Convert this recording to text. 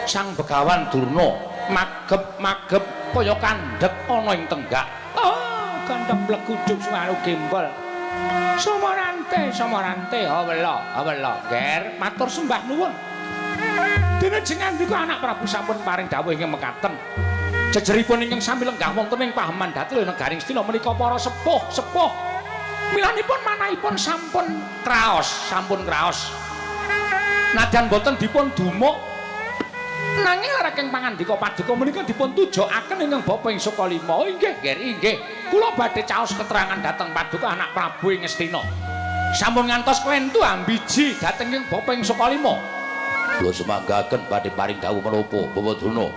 Sang Begawan Durna magep-magep kaya kandhek ana ing tenggak. Gandheng blekujug suwaru gembol. Samarante, hawela, Ger, matur sembah nuwun. Dene jengandika anak Prabu sampun paring dawuh ingkang mekaten. Jejeripun ingkang sami lenggah wonten ing pahaman dhateng negaring Stina menika para sepuh. Milanipun manahipun sampun kraos. Nadyan boten dipun dumuk nanging lareking pangandika paduka menika dipun tujokaken ingkang Bapa ing Sukalima. Inggih, Ger, inggih. Kula badhe caos keterangan dhateng paduka anak Prabu ing Ngastina. Sampun ngantos klentu ambiji dhateng ing Bapa ing Sukalima. Kula semanggaken badhe paring dawuh menapa, Bapak Durna.